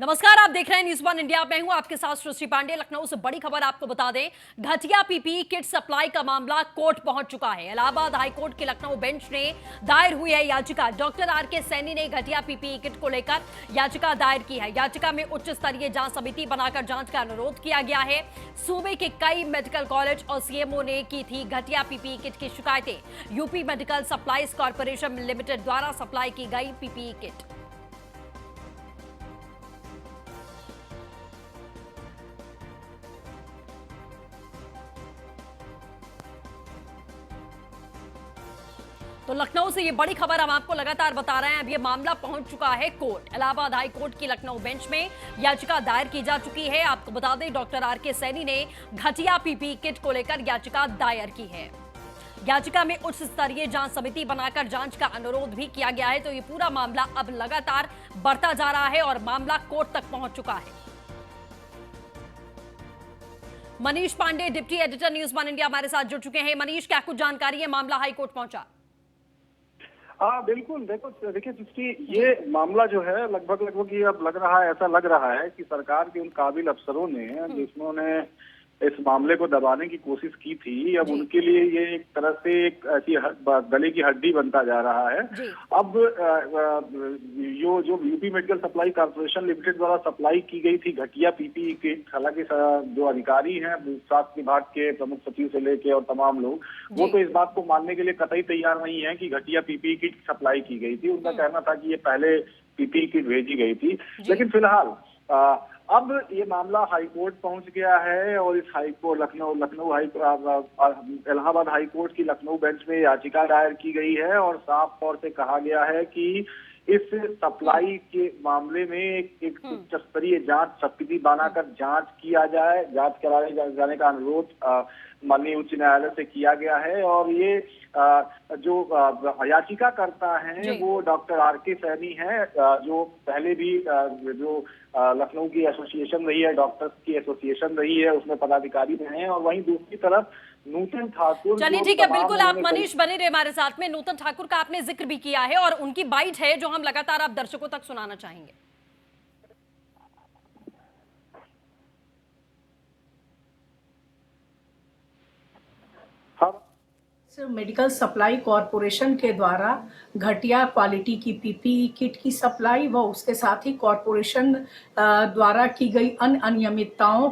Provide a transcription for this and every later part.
नमस्कार, आप देख रहे हैं न्यूज़ वन इंडिया। मैं हूं आपके साथ सृष्टि पांडे। लखनऊ से बड़ी खबर आपको बता दें, घटिया पीपीई किट सप्लाई का मामला कोर्ट पहुंच चुका है। इलाहाबाद हाईकोर्ट की लखनऊ बेंच ने दायर हुई है याचिका। Doctor R K. सैनी ने घटिया पीपीई किट को लेकर याचिका दायर की है। याचिका में उच्च स्तरीय जांच समिति बनाकर जांच का अनुरोध किया गया है। सूबे के कई मेडिकल कॉलेज और सीएमओ ने की थी घटिया पीपीई किट की शिकायतें। UP medical supplies corporation limited द्वारा सप्लाई की गई पीपीई किट। तो लखनऊ से ये बड़ी खबर हम आपको लगातार बता रहे हैं। अब ये मामला पहुंच चुका है कोर्ट। इलाहाबाद हाई कोर्ट की लखनऊ बेंच में याचिका दायर की जा चुकी है। आपको बता दें, डॉक्टर आर.के. सैनी ने घटिया पीपीई किट को लेकर याचिका दायर की है। याचिका में उच्च स्तरीय जांच समिति बनाकर जांच का अनुरोध भी किया गया है। तो ये पूरा मामला अब लगातार बढ़ता जा रहा है और मामला कोर्ट तक पहुंच चुका है। Manish Pandey, deputy editor news one India, हमारे साथ जुड़ चुके हैं। मनीष, क्या कुछ जानकारी है? मामला हाईकोर्ट पहुंचा। हाँ बिल्कुल, देखिए सृष्टि, ये मामला जो है लगभग ये अब लग रहा है, ऐसा लग रहा है कि सरकार के उन काबिल अफसरों ने जिन्होंने इस मामले को दबाने की कोशिश की थी, अब उनके लिए ये एक तरह से एक ऐसी गले की हड्डी बनता जा रहा है। अब जो UP medical supply corporation limited द्वारा सप्लाई की गई थी घटिया पीपीई किट, हालांकि जो अधिकारी हैं स्वास्थ्य विभाग के प्रमुख सचिव से लेके और तमाम लोग, वो तो इस बात को मानने के लिए कतई तैयार नहीं है कि घटिया पीपीई किट सप्लाई की गई थी। उनका कहना था कि ये पहले पीपीई किट भेजी गई थी। लेकिन फिलहाल अब ये मामला हाईकोर्ट पहुंच गया है और इस हाईकोर्ट इलाहाबाद हाईकोर्ट की लखनऊ बेंच में याचिका दायर की गई है और साफ तौर से कहा गया है कि इस सप्लाई के मामले में एक उच्च स्तरीय जांच समिति बनाकर जांच किया जाए, जांच कराए जाने का अनुरोध माननीय उच्च न्यायालय से किया गया है। और ये जो याचिका करता है वो डॉक्टर आर.के. सैनी है, जो पहले भी जो लखनऊ की एसोसिएशन रही है, डॉक्टर्स की एसोसिएशन रही है, उसमें पदाधिकारी रहे हैं। और वहीं दूसरी तरफ नूतन ठाकुर। चलिए ठीक है, बिल्कुल आप मनीष बने रहे हमारे साथ में। नूतन ठाकुर का आपने जिक्र भी किया है और उनकी बाइट है जो हम लगातार आप दर्शकों तक सुनाना चाहेंगे। मेडिकल सप्लाई कॉरपोरेशन के द्वारा घटिया क्वालिटी की पीपीई किट की सप्लाई व उसके साथ ही कॉरपोरेशन द्वारा की गई अन्य अनियमितताओं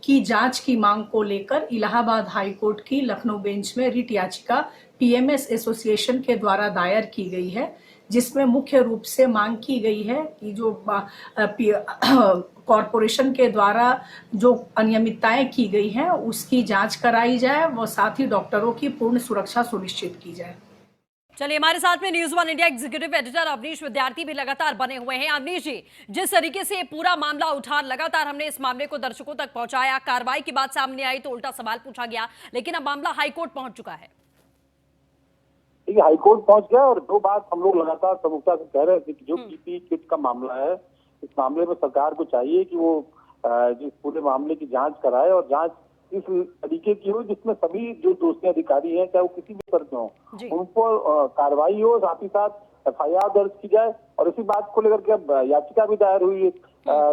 की जांच की मांग को लेकर इलाहाबाद हाई कोर्ट की लखनऊ बेंच में रिट याचिका पीएमएस एसोसिएशन के द्वारा दायर की गई है, जिसमें मुख्य रूप से मांग की गई है कि जो कॉरपोरेशन के द्वारा जो अनियमितताएं की गई हैं उसकी जांच कराई जाए व साथ ही डॉक्टरों की पूर्ण सुरक्षा सुनिश्चित की जाए। चलिए, हमारे साथ में news one India executive editor Avneesh Vidyarthi भी लगातार बने हुए हैं। अवनीश जी, जिस तरीके से पूरा मामला उठा, लगातार हमने इस मामले को दर्शकों तक पहुंचाया, कार्रवाई की बात सामने आई तो उल्टा सवाल पूछा गया, लेकिन अब मामला हाईकोर्ट पहुंच चुका है। हाईकोर्ट पहुंच गया और दो बात हम लोग लगातार प्रमुखता से कह रहे थे कि जो पीपीई किट का मामला है, इस मामले में सरकार को चाहिए कि वो जिस पूरे मामले की जांच कराए और जांच इस तरीके की हो जिसमें सभी जो दोषी अधिकारी हैं, चाहे वो किसी भी स्तर के हों, उन पर कार्रवाई हो, साथ ही साथ एफआईआर दर्ज की जाए। और इसी बात को लेकर के अब याचिका भी दायर हुई है।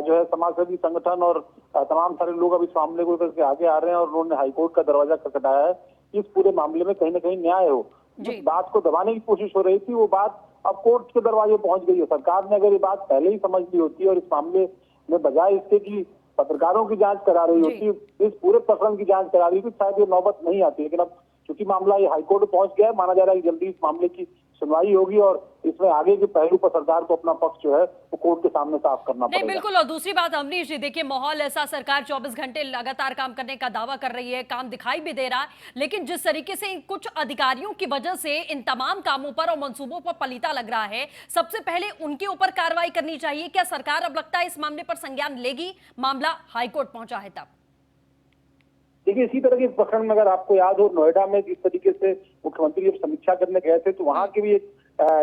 जो है समाजसेवी संगठन और तमाम सारे लोग अब इस मामले को लेकर के आगे आ रहे हैं और उन्होंने हाईकोर्ट का दरवाजा खटखटाया है कि इस पूरे मामले में कहीं ना कहीं न्याय हो। जिस बात को दबाने की कोशिश हो रही थी वो बात अब कोर्ट के दरवाजे पहुंच गई है। सरकार ने अगर ये बात पहले ही समझ ली होती और इस मामले में बजाय इसके कि पत्रकारों की जांच करा रही होती, इस पूरे प्रकरण की जांच करा रही थी, शायद ये नौबत नहीं आती। लेकिन अब चूंकि मामला ये हाईकोर्ट में पहुंच गया है, माना जा रहा है कि जल्दी इस मामले की सुनवाई होगी और इसमें आगे के पहलू पर सरकार को अपना पक्ष जो है वो कोर्ट के सामने साफ करना पड़ेगा। बिल्कुल। और दूसरी बात अवनीश जी, देखिए माहौल ऐसा, सरकार 24 घंटे लगातार काम करने का दावा कर रही है, काम दिखाई भी दे रहा है, लेकिन जिस तरीके से कुछ अधिकारियों की वजह से इन तमाम कामों पर और मंसूबों पर पलीता लग रहा है, सबसे पहले उनके ऊपर कार्रवाई करनी चाहिए। क्या सरकार अब लगता है इस मामले पर संज्ञान लेगी? मामला हाईकोर्ट पहुंचा है तब। देखिए, इसी तरह के प्रकरण में अगर आपको याद हो, नोएडा में जिस तरीके से मुख्यमंत्री जब समीक्षा करने गए थे तो वहां के भी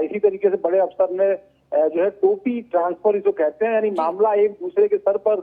इसी तरीके से बड़े अफसर ने जो है टोपी ट्रांसफर जो कहते हैं, यानी मामला एक दूसरे के सर पर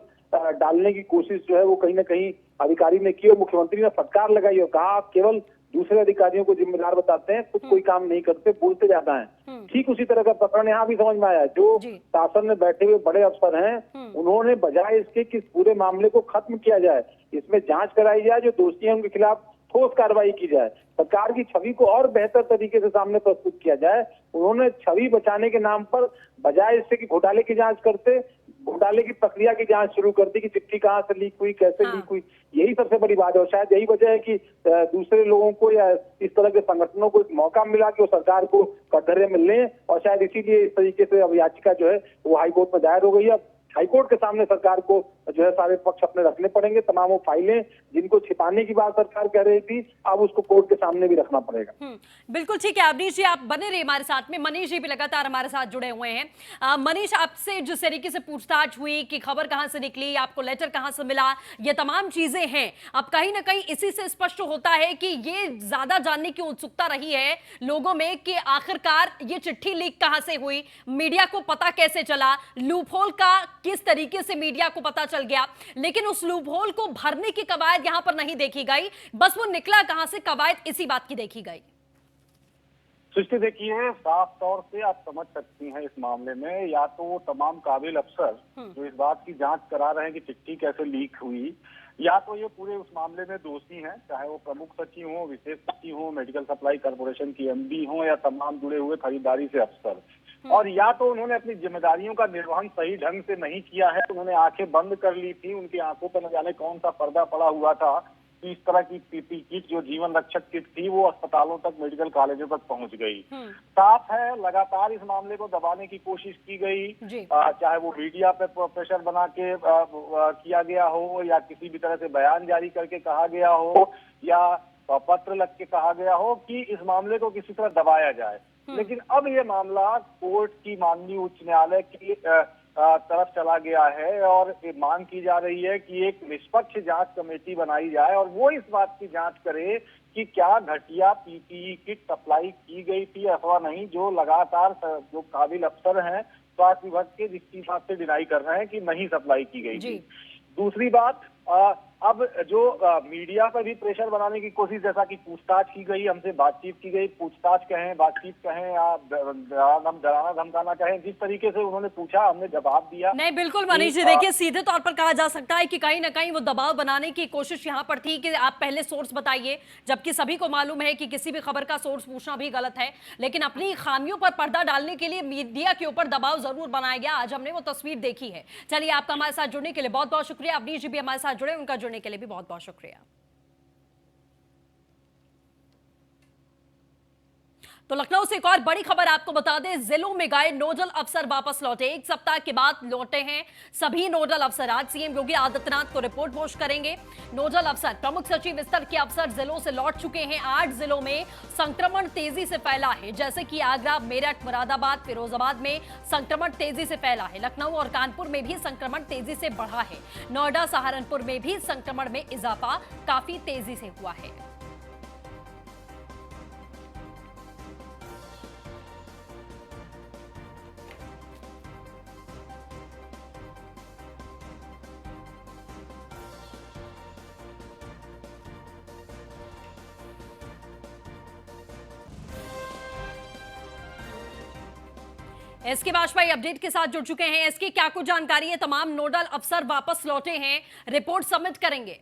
डालने की कोशिश जो है वो कहीं ना कहीं अधिकारी ने की और मुख्यमंत्री ने फटकार लगाई और कहा केवल दूसरे अधिकारियों को जिम्मेदार बताते हैं, खुद कोई काम नहीं करते, बोलते ज्यादा हैं। ठीक उसी तरह का प्रकरण यहाँ भी समझ में आया। जो जी। शासन में बैठे हुए बड़े अफसर हैं, उन्होंने बजाय इसके कि इस पूरे मामले को खत्म किया जाए, इसमें जांच कराई जाए, जो दोषी हैं उनके खिलाफ ठोस कार्रवाई की जाए, सरकार की छवि को और बेहतर तरीके से सामने प्रस्तुत किया जाए। उन्होंने छवि बचाने के नाम पर बजाय इससे कि घोटाले की जांच करते, घोटाले की प्रक्रिया की जांच शुरू कर दी कि चिट्ठी कहाँ से लीक हुई, कैसे लीक हुई। यही सबसे बड़ी बात है और शायद यही वजह है कि दूसरे लोगों को या इस तरह के संगठनों को एक मौका मिला कि वो सरकार को कटघरे में लें, और शायद इसीलिए इस तरीके से अब याचिका जो है वो हाईकोर्ट में दायर हो गई है। हाईकोर्ट के सामने सरकार को जो है सारे पक्ष अपने रखने पड़ेंगे, तमाम वो फाइलें जिनको छिपाने की बात सरकार कह रही थी, अब उसको कोर्ट के सामने भी रखना पड़ेगा। बिल्कुल ठीक है। अवनीश जी, आप बने रहिए हमारे साथ में। मनीष जी भी लगातार हमारे साथ जुड़े हुए हैं। मनीष, आपसे जिस तरीके से पूछताछ हुई कि खबर कहां से निकली, आपको लेटर कहां से मिला, ये तमाम चीजें हैं, अब कहीं ना कहीं इसी से स्पष्ट होता है कि ये ज्यादा जानने की उत्सुकता रही है लोगों में कि आखिरकार ये चिट्ठी लीक कहां से हुई, मीडिया को पता कैसे चला, लूपहोल का किस तरीके से मीडिया को पता चल गया। लेकिन उस लूपहोल को भरने की कवायद यहां पर नहीं देखी गई, बस वो निकला कहां से, कवायद इसी बात की देखी गई। सृष्टि, देखिए, साफ तौर से आप समझ सकती हैं इस मामले में, या तो वो तमाम काबिल अफसर जो इस बात की जांच करा रहे हैं कि चिट्ठी कैसे लीक हुई, या तो ये पूरे उस मामले में दोषी हैं, चाहे वो प्रमुख सचिव हो, विशेष सचिव हो, मेडिकल सप्लाई कॉर्पोरेशन की एमडी हो, या तमाम जुड़े हुए खरीदारी से अफसर, और या तो उन्होंने अपनी जिम्मेदारियों का निर्वहन सही ढंग से नहीं किया है, उन्होंने आंखें बंद कर ली थी, उनकी आंखों पर न जाने कौन सा पर्दा पड़ा हुआ था कि इस तरह की पीपी किट, जो जीवन रक्षक किट थी, वो अस्पतालों तक, मेडिकल कॉलेजों तक पहुंच गई। साफ है, लगातार इस मामले को दबाने की कोशिश की गई, चाहे वो मीडिया पे प्रेशर बना के किया गया हो, या किसी भी तरह से बयान जारी करके कहा गया हो, या पत्र लग के कहा गया हो कि इस मामले को किसी तरह दबाया जाए। लेकिन अब ये मामला कोर्ट की, माननीय उच्च न्यायालय की तरफ चला गया है, और ये मांग की जा रही है कि एक निष्पक्ष जांच कमेटी बनाई जाए और वो इस बात की जांच करे कि क्या घटिया पीपीई किट सप्लाई की गई थी अथवा नहीं, जो लगातार जो काबिल अफसर हैं स्वास्थ्य विभाग के इस्तीफा से डिनाई कर रहे हैं कि नहीं सप्लाई की गई थी। दूसरी बात, अब जो मीडिया पर भी प्रेशर बनाने की कोशिश, जैसा कि पूछताछ की गई, हमसे बातचीत की गई, पूछताछ कहें, बातचीत कहें, या डराना धमकाना कहें, जिस तरीके से उन्होंने पूछा हमने जवाब दिया। नहीं, बिल्कुल मनीष जी, देखिए, सीधे तौर पर कहा जा सकता है कि कहीं ना कहीं वो दबाव बनाने की कोशिश यहाँ पर थी कि आप पहले सोर्स बताइए, जबकि सभी को मालूम है कि किसी भी खबर का सोर्स पूछना भी गलत है, लेकिन अपनी खामियों पर पर्दा डालने के लिए मीडिया के ऊपर दबाव जरूर बनाया गया। आज हमने वो तस्वीर देखी है। चलिए, आपका हमारे साथ जुड़ने के लिए बहुत बहुत शुक्रिया। अवनीश जी भी हमारे साथ जुड़े, उनका जुड़ने के लिए भी बहुत बहुत शुक्रिया। तो लखनऊ से एक और बड़ी खबर आपको बता दें, जिलों में गए नोडल अफसर वापस लौटे। एक सप्ताह के बाद लौटे हैं सभी नोडल अफसर। आज सीएम योगी आदित्यनाथ को रिपोर्ट पेश करेंगे। नोडल अफसर, प्रमुख सचिव स्तर के अफसर जिलों से लौट चुके हैं। 8 जिलों में संक्रमण तेजी से फैला है, जैसे कि आगरा, मेरठ, मुरादाबाद, फिरोजाबाद में संक्रमण तेजी से फैला है। लखनऊ और कानपुर में भी संक्रमण तेजी से बढ़ा है। नोएडा, सहारनपुर में भी संक्रमण में इजाफा काफी तेजी से हुआ है। एसके वाजपेयी अपडेट के साथ जुड़ चुके हैं। एसके, क्या कुछ जानकारी है? तमाम नोडल अफसर वापस लौटे हैं, रिपोर्ट सबमिट करेंगे।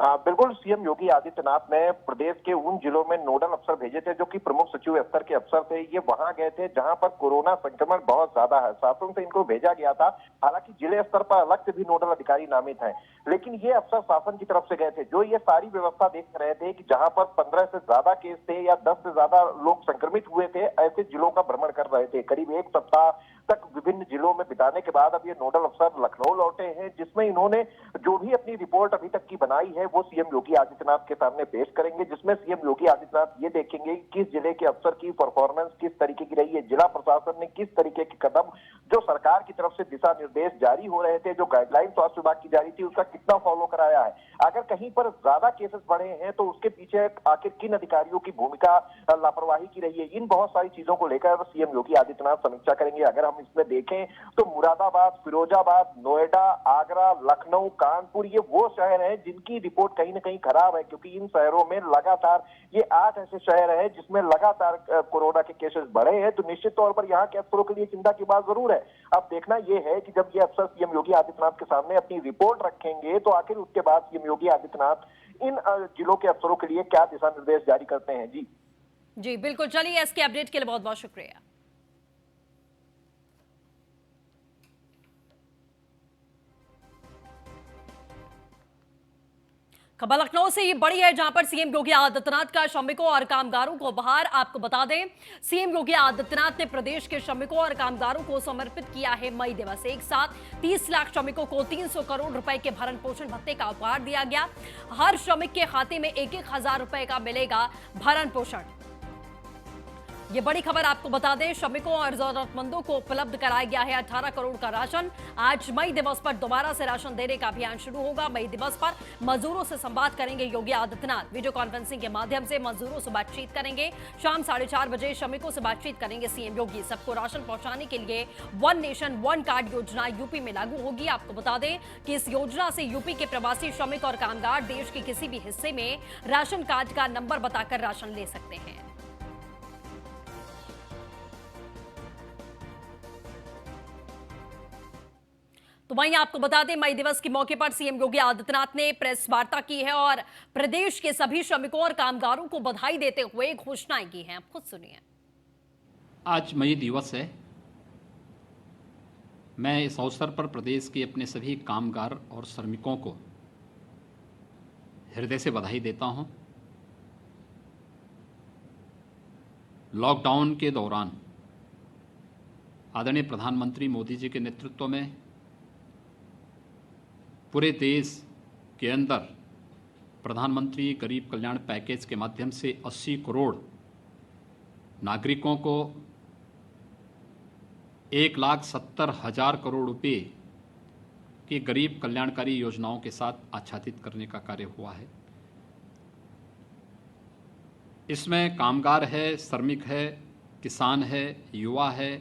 बिल्कुल, सीएम योगी आदित्यनाथ ने प्रदेश के उन जिलों में नोडल अफसर भेजे थे जो कि प्रमुख सचिव स्तर के अफसर थे। ये वहां गए थे जहां पर कोरोना संक्रमण बहुत ज्यादा है। शासन से इनको भेजा गया था, हालांकि जिले स्तर पर अलग से भी नोडल अधिकारी नामित हैं, लेकिन ये अफसर शासन की तरफ से गए थे जो ये सारी व्यवस्था देख रहे थे कि जहां पर 15 से ज्यादा केस थे या 10 से ज्यादा लोग संक्रमित हुए थे, ऐसे जिलों का भ्रमण कर रहे थे। करीब 1 सप्ताह तक विभिन्न जिलों में बिताने के बाद अब ये नोडल अफसर लखनऊ लौटे हैं, जिसमें इन्होंने जो भी अपनी रिपोर्ट अभी तक की बनाई है वो सीएम योगी आदित्यनाथ के सामने पेश करेंगे, जिसमें सीएम योगी आदित्यनाथ ये देखेंगे कि किस जिले के अफसर की परफॉर्मेंस किस तरीके की रही है, जिला प्रशासन ने किस तरीके के कदम, जो सरकार की तरफ से दिशा निर्देश जारी हो रहे थे, जो गाइडलाइन स्वास्थ्य विभाग की जारी थी, उसका कितना फॉलो कराया है। अगर कहीं पर ज्यादा केसेस बढ़े हैं तो उसके पीछे आखिर किन अधिकारियों की भूमिका लापरवाही की रही है, इन बहुत सारी चीजों को लेकर सीएम योगी आदित्यनाथ समीक्षा करेंगे। अगर हम इसमें देखें तो मुरादाबाद, फिरोजाबाद, नोएडा, आगरा, लखनऊ, कानपुर, ये वो शहर हैं जिनकी रिपोर्ट कहीं ना कहीं खराब है, क्योंकि इन शहरों में लगातार ये 8 ऐसे शहर हैं जिसमें लगातार कोरोना के केसेस बढ़े हैं। तो निश्चित तौर पर यहाँ के अफसरों के लिए चिंता की बात जरूर है। अब देखना ये है कि जब ये अफसर सीएम योगी आदित्यनाथ के सामने अपनी रिपोर्ट रखेंगे तो आखिर उसके बाद सीएम योगी आदित्यनाथ इन जिलों के अफसरों के लिए क्या दिशा निर्देश जारी करते हैं। जी बिल्कुल, चलिए इसके अपडेट के लिए बहुत बहुत शुक्रिया। खबर लखनऊ से ये बड़ी है, जहां पर सीएम योगी आदित्यनाथ का श्रमिकों और कामगारों को उपहार। आपको बता दें, सीएम योगी आदित्यनाथ ने प्रदेश के श्रमिकों और कामगारों को समर्पित किया है मई दिवस। एक साथ 30 लाख श्रमिकों को 300 करोड़ रुपए के भरण पोषण भत्ते का उपहार दिया गया। हर श्रमिक के खाते में 1-1 हजार रुपए का मिलेगा भरण पोषण। ये बड़ी खबर आपको बता दें, श्रमिकों और जरूरतमंदों को उपलब्ध कराया गया है 18 करोड़ का राशन। आज मई दिवस पर दोबारा से राशन देने का अभियान शुरू होगा। मई दिवस पर मजदूरों से संवाद करेंगे योगी आदित्यनाथ। वीडियो कॉन्फ्रेंसिंग के माध्यम से मजदूरों से बातचीत करेंगे। शाम 4:30 बजे श्रमिकों से बातचीत करेंगे सीएम योगी। सबको राशन पहुंचाने के लिए वन नेशन वन कार्ड योजना यूपी में लागू होगी। आपको बता दें कि इस योजना से यूपी के प्रवासी श्रमिक और कामगार देश के किसी भी हिस्से में राशन कार्ड का नंबर बताकर राशन ले सकते हैं। तो वहीं आपको बता दें, मई दिवस के मौके पर सीएम योगी आदित्यनाथ ने प्रेस वार्ता की है और प्रदेश के सभी श्रमिकों और कामगारों को बधाई देते हुए घोषणाएं की हैं। आप खुद सुनिए। आज मई दिवस है। मैं इस अवसर पर प्रदेश के अपने सभी कामगार और श्रमिकों को हृदय से बधाई देता हूं। लॉकडाउन के दौरान आदरणीय प्रधानमंत्री मोदी जी के नेतृत्व में पूरे देश के अंदर प्रधानमंत्री गरीब कल्याण पैकेज के माध्यम से 80 करोड़ नागरिकों को 1,70,000 करोड़ रुपए की गरीब कल्याणकारी योजनाओं के साथ आच्छादित करने का कार्य हुआ है। इसमें कामगार है, श्रमिक है, किसान है, युवा है,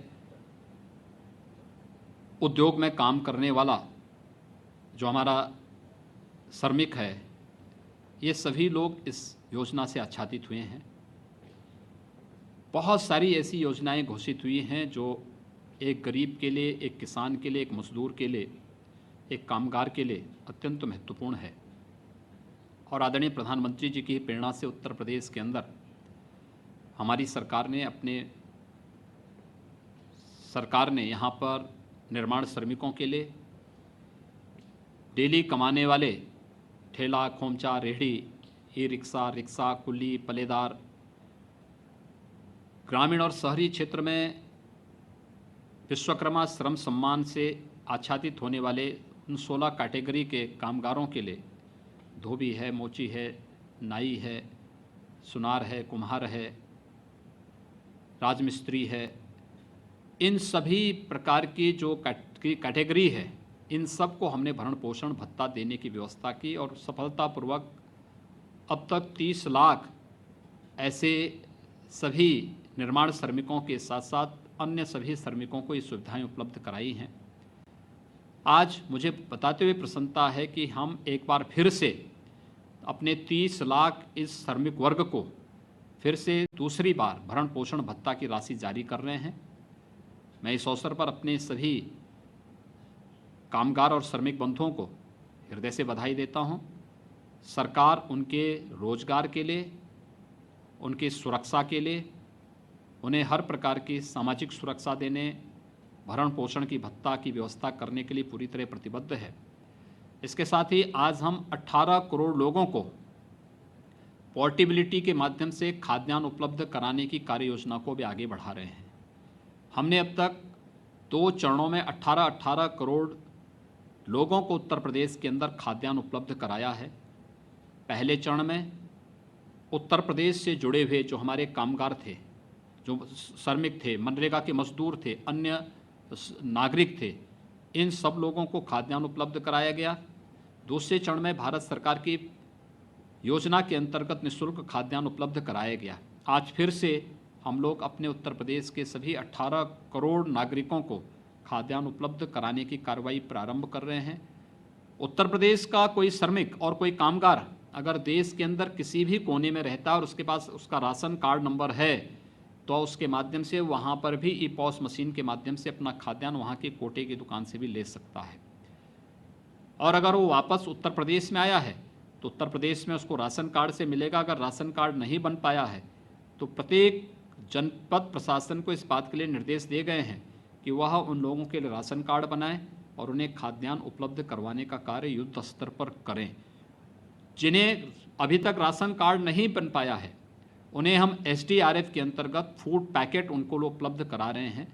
उद्योग में काम करने वाला जो हमारा श्रमिक है, ये सभी लोग इस योजना से आच्छादित हुए हैं। बहुत सारी ऐसी योजनाएं घोषित हुई हैं जो एक गरीब के लिए, एक किसान के लिए, एक मजदूर के लिए, एक कामगार के लिए अत्यंत महत्वपूर्ण है। और आदरणीय प्रधानमंत्री जी की प्रेरणा से उत्तर प्रदेश के अंदर हमारी सरकार ने यहाँ पर निर्माण श्रमिकों के लिए, डेली कमाने वाले ठेला, खोमचा, रेहड़ी, ई रिक्शा, रिक्शा, कुल्ली, पल्लेदार, ग्रामीण और शहरी क्षेत्र में विश्वकर्मा श्रम सम्मान से आच्छादित होने वाले उन 16 कैटेगरी के कामगारों के लिए धोबी है, मोची है, नाई है, सुनार है, कुम्हार है, राजमिस्त्री है, इन सभी प्रकार की जो कैटेगरी है, इन सब को हमने भरण पोषण भत्ता देने की व्यवस्था की और सफलतापूर्वक अब तक 30 लाख ऐसे सभी निर्माण श्रमिकों के साथ साथ अन्य सभी श्रमिकों को ये सुविधाएं उपलब्ध कराई हैं। आज मुझे बताते हुए प्रसन्नता है कि हम एक बार फिर से अपने 30 लाख इस श्रमिक वर्ग को फिर से दूसरी बार भरण पोषण भत्ता की राशि जारी कर रहे हैं। मैं इस अवसर पर अपने सभी कामगार और श्रमिक बंधुओं को हृदय से बधाई देता हूं। सरकार उनके रोजगार के लिए, उनकी सुरक्षा के लिए, उन्हें हर प्रकार की सामाजिक सुरक्षा देने, भरण पोषण की भत्ता की व्यवस्था करने के लिए पूरी तरह प्रतिबद्ध है। इसके साथ ही आज हम 18 करोड़ लोगों को पोर्टेबिलिटी के माध्यम से खाद्यान्न उपलब्ध कराने की कार्य योजना को भी आगे बढ़ा रहे हैं। हमने अब तक 2 चरणों में 18 करोड़ लोगों को उत्तर प्रदेश के अंदर खाद्यान्न उपलब्ध कराया है। पहले चरण में उत्तर प्रदेश से जुड़े हुए जो हमारे कामगार थे, जो श्रमिक थे, मनरेगा के मजदूर थे, अन्य नागरिक थे, इन सब लोगों को खाद्यान्न उपलब्ध कराया गया। दूसरे चरण में भारत सरकार की योजना के अंतर्गत निःशुल्क खाद्यान्न उपलब्ध कराया गया। आज फिर से हम लोग अपने उत्तर प्रदेश के सभी 18 करोड़ नागरिकों को खाद्यान्न उपलब्ध कराने की कार्रवाई प्रारंभ कर रहे हैं। उत्तर प्रदेश का कोई श्रमिक और कोई कामगार अगर देश के अंदर किसी भी कोने में रहता है और उसके पास उसका राशन कार्ड नंबर है, तो उसके माध्यम से वहाँ पर भी ई-पॉस मशीन के माध्यम से अपना खाद्यान्न वहाँ के कोटे की दुकान से भी ले सकता है। और अगर वो वापस उत्तर प्रदेश में आया है तो उत्तर प्रदेश में उसको राशन कार्ड से मिलेगा। अगर राशन कार्ड नहीं बन पाया है तो प्रत्येक जनपद प्रशासन को इस बात के लिए निर्देश दिए गए हैं कि वह उन लोगों के लिए राशन कार्ड बनाएं और उन्हें खाद्यान्न उपलब्ध करवाने का कार्य युद्ध स्तर पर करें। जिन्हें अभी तक राशन कार्ड नहीं बन पाया है उन्हें हम SDRF के अंतर्गत फूड पैकेट उनको लोग उपलब्ध करा रहे हैं।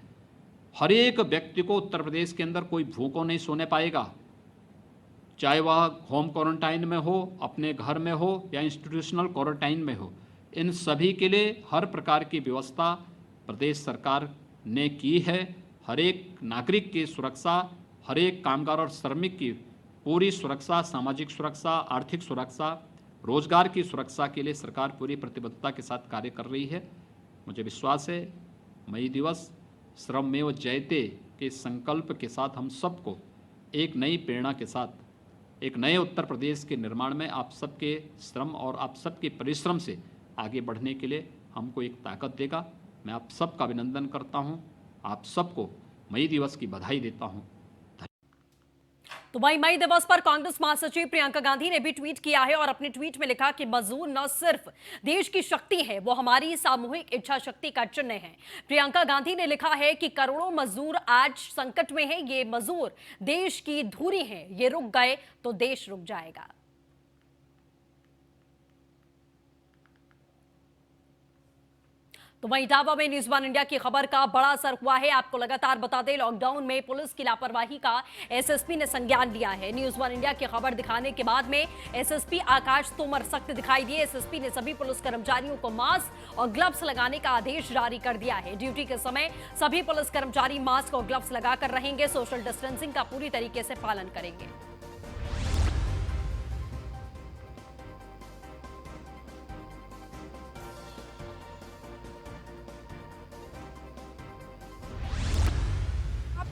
हर एक व्यक्ति को उत्तर प्रदेश के अंदर कोई भूखों नहीं सोने पाएगा, चाहे वह होम क्वारंटाइन में हो, अपने घर में हो या इंस्टीट्यूशनल क्वारंटाइन में हो। इन सभी के लिए हर प्रकार की व्यवस्था प्रदेश सरकार ने की है। हर एक नागरिक की सुरक्षा, हर एक कामगार और श्रमिक की पूरी सुरक्षा, सामाजिक सुरक्षा, आर्थिक सुरक्षा, रोजगार की सुरक्षा के लिए सरकार पूरी प्रतिबद्धता के साथ कार्य कर रही है। मुझे विश्वास है मई दिवस श्रममेव जयते के संकल्प के साथ हम सबको एक नई प्रेरणा के साथ एक नए उत्तर प्रदेश के निर्माण में आप सबके श्रम और आप सबके परिश्रम से आगे बढ़ने के लिए हमको एक ताकत देगा। मैं आप सबका अभिनंदन करता हूं, आप सबको मई दिवस की बधाई देता हूं। तो वहीं मई दिवस पर कांग्रेस महासचिव प्रियंका गांधी ने भी ट्वीट किया है और अपने ट्वीट में लिखा कि मजदूर न सिर्फ देश की शक्ति है, वो हमारी सामूहिक इच्छा शक्ति का चिन्ह है। प्रियंका गांधी ने लिखा है कि करोड़ों मजदूर आज संकट में हैं, ये मजदूर देश की धुरी हैं, ये रुक गए तो देश रुक जाएगा। तो वहीं इटावा में न्यूज़ वन इंडिया की खबर का बड़ा असर हुआ है। आपको लगातार बता दें, लॉकडाउन में पुलिस की लापरवाही का एसएसपी ने संज्ञान लिया है। न्यूज़ वन इंडिया की खबर दिखाने के बाद में एसएसपी आकाश तोमर सख्त दिखाई दिए। एसएसपी ने सभी पुलिस कर्मचारियों को मास्क और ग्लव्स लगाने का आदेश जारी कर दिया है। ड्यूटी के समय सभी पुलिस कर्मचारी मास्क और ग्लव्स लगाकर रहेंगे, सोशल डिस्टेंसिंग का पूरी तरीके से पालन करेंगे।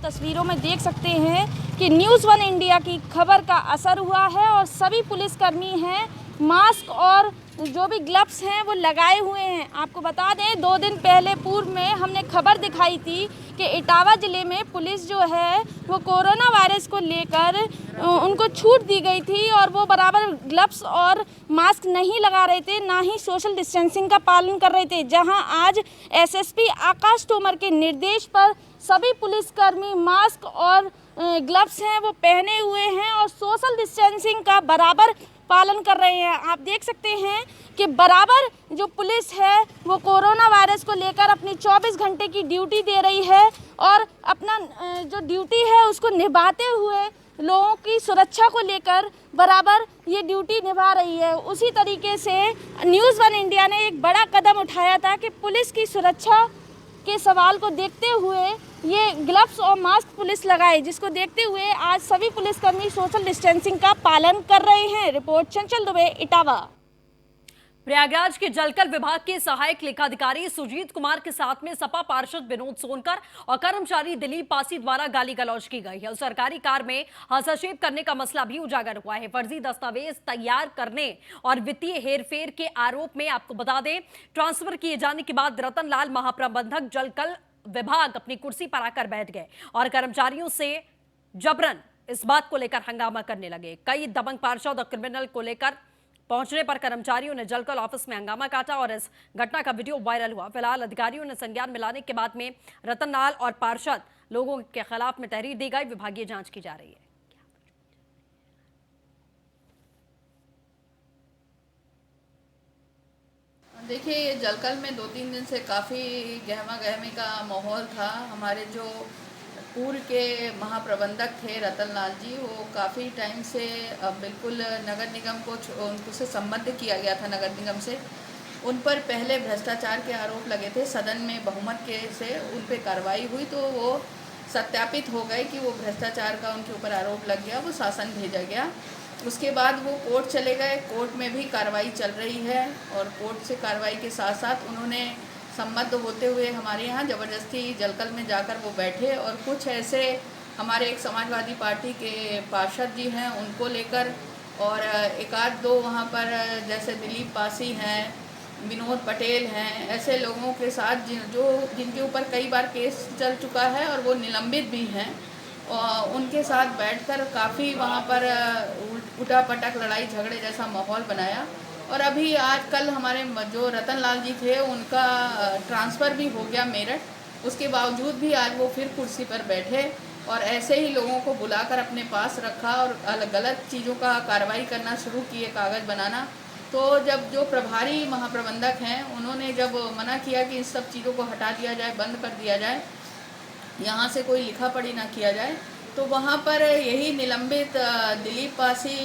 तस्वीरों में देख सकते हैं कि न्यूज़ वन इंडिया की खबर का असर हुआ है और सभी पुलिसकर्मी हैं मास्क और जो भी ग्लव्स हैं वो लगाए हुए हैं। आपको बता दें 2 दिन पहले पूर्व में हमने खबर दिखाई थी कि इटावा ज़िले में पुलिस जो है वो कोरोना वायरस को लेकर उनको छूट दी गई थी और वो बराबर ग्लव्स और मास्क नहीं लगा रहे थे, ना ही सोशल डिस्टेंसिंग का पालन कर रहे थे। जहां आज एसएसपी आकाश तोमर के निर्देश पर सभी पुलिसकर्मी मास्क और ग्लव्स हैं वो पहने हुए हैं और सोशल डिस्टेंसिंग का बराबर पालन कर रहे हैं। आप देख सकते हैं कि बराबर जो पुलिस है वो कोरोना वायरस को लेकर अपनी 24 घंटे की ड्यूटी दे रही है और अपना जो ड्यूटी है उसको निभाते हुए लोगों की सुरक्षा को लेकर बराबर ये ड्यूटी निभा रही है। उसी तरीके से न्यूज़ वन इंडिया ने एक बड़ा कदम उठाया था कि पुलिस की सुरक्षा के सवाल को देखते हुए ये ग्लव्स और मास्क पुलिस लगाए, जिसको देखते हुए आज सभी पुलिसकर्मी सोशल डिस्टेंसिंग का पालन कर रहे हैं। रिपोर्ट चंचल दुबे, इटावा। प्रयागराज के जलकल विभाग के सहायक लेखाधिकारी सुजीत कुमार के साथ में सपा पार्षद विनोद सोनकर और कर्मचारी दिलीप पासी द्वारा गाली गलौज की गई है। सरकारी कार में हस्तक्षेप करने का मसला भी उजागर हुआ है। फर्जी दस्तावेज तैयार करने और वित्तीय हेरफेर के आरोप में आपको बता दें, ट्रांसफर किए जाने के बाद रतनलाल महाप्रबंधक जलकल विभाग अपनी कुर्सी पर आकर बैठ गए और कर्मचारियों से जबरन इस बात को लेकर हंगामा करने लगे। कई दबंग पार्षद और क्रिमिनल को लेकर पहुंचने पर कर्मचारियों ने जलकल ऑफिस में हंगामा काटा और इस घटना का वीडियो वायरल हुआ। फिलहाल अधिकारियों ने संज्ञान में लाने के बाद में रतनलाल और पार्षद लोगों के खिलाफ में तहरीर दी गई। विभागीय जांच की जा रही है। देखिए, ये जलकल में 2-3 दिन से काफ़ी गहमा गहमी का माहौल था। हमारे जो पूर्व के महाप्रबंधक थे रतनलाल जी, वो काफ़ी टाइम से बिल्कुल नगर निगम को उनसे संबद्ध किया गया था। नगर निगम से उन पर पहले भ्रष्टाचार के आरोप लगे थे। सदन में बहुमत के से उन पर कार्रवाई हुई तो वो सत्यापित हो गए कि वो भ्रष्टाचार का उनके ऊपर आरोप लग गया, वो शासन भेजा गया। उसके बाद वो कोर्ट चले गए। कोर्ट में भी कार्रवाई चल रही है और कोर्ट से कार्रवाई के साथ साथ उन्होंने सम्मत होते हुए हमारे यहाँ ज़बरदस्ती जलकल में जाकर वो बैठे और कुछ ऐसे हमारे एक समाजवादी पार्टी के पार्षद जी हैं उनको लेकर और एक आध दो वहाँ पर जैसे दिलीप पासी हैं, विनोद पटेल हैं, ऐसे लोगों के साथ जिनके ऊपर कई बार केस चल चुका है और वो निलंबित भी हैं, और उनके साथ बैठकर काफ़ी वहाँ पर उठापटक लड़ाई झगड़े जैसा माहौल बनाया। और अभी आज कल हमारे जो रतन लाल जी थे उनका ट्रांसफ़र भी हो गया मेरठ, उसके बावजूद भी आज वो फिर कुर्सी पर बैठे और ऐसे ही लोगों को बुलाकर अपने पास रखा और गलत चीज़ों का कार्रवाई करना शुरू किए, कागज़ बनाना। तो जब जो प्रभारी महाप्रबंधक हैं उन्होंने जब मना किया कि इन सब चीज़ों को हटा दिया जाए, बंद कर दिया जाए, यहाँ से कोई लिखा पढ़ी ना किया जाए, तो वहाँ पर यही निलंबित दिलीप पासी,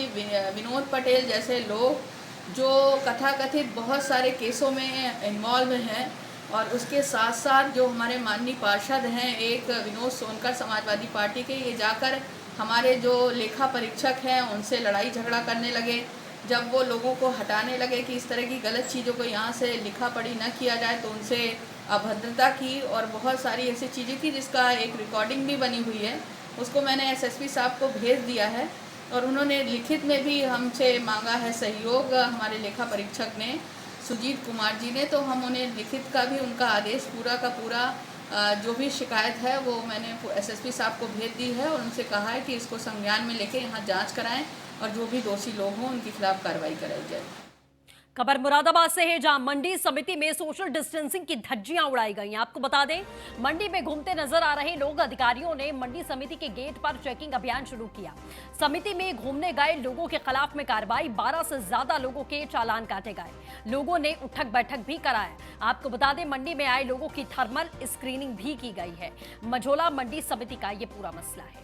विनोद पटेल जैसे लोग जो कथाकथित बहुत सारे केसों में इन्वॉल्व हैं और उसके साथ साथ जो हमारे माननीय पार्षद हैं एक विनोद सोनकर समाजवादी पार्टी के, ये जाकर हमारे जो लेखा परीक्षक हैं उनसे लड़ाई झगड़ा करने लगे। जब वो लोगों को हटाने लगे कि इस तरह की गलत चीज़ों को यहाँ से लिखा पढ़ी न किया जाए तो उनसे अभद्रता की और बहुत सारी ऐसी चीज़ें की जिसका एक रिकॉर्डिंग भी बनी हुई है, उसको मैंने एसएसपी साहब को भेज दिया है और उन्होंने लिखित में भी हमसे मांगा है सहयोग, हमारे लेखा परीक्षक ने सुजीत कुमार जी ने, तो हम उन्हें लिखित का भी उनका आदेश पूरा का पूरा जो भी शिकायत है वो मैंने एसएसपी साहब को भेज दी है और उनसे कहा है कि इसको संज्ञान में लेके यहाँ जांच कराएं और जो भी दोषी लोग हों उनके खिलाफ कार्रवाई कराई जाए। खबर मुरादाबाद से है, जहां मंडी समिति में सोशल डिस्टेंसिंग की धज्जियां उड़ाई गई। आपको बता दें, मंडी में घूमते नजर आ रहे लोग अधिकारियों ने मंडी समिति के गेट पर चेकिंग अभियान शुरू किया। समिति में घूमने गए लोगों के खिलाफ में कार्रवाई, 12 से ज्यादा लोगों के चालान काटे गए। लोगों ने उठक बैठक भी कराया। आपको बता दें, मंडी में आए लोगों की थर्मल स्क्रीनिंग भी की गई है। मझोला मंडी समिति का ये पूरा मसला है।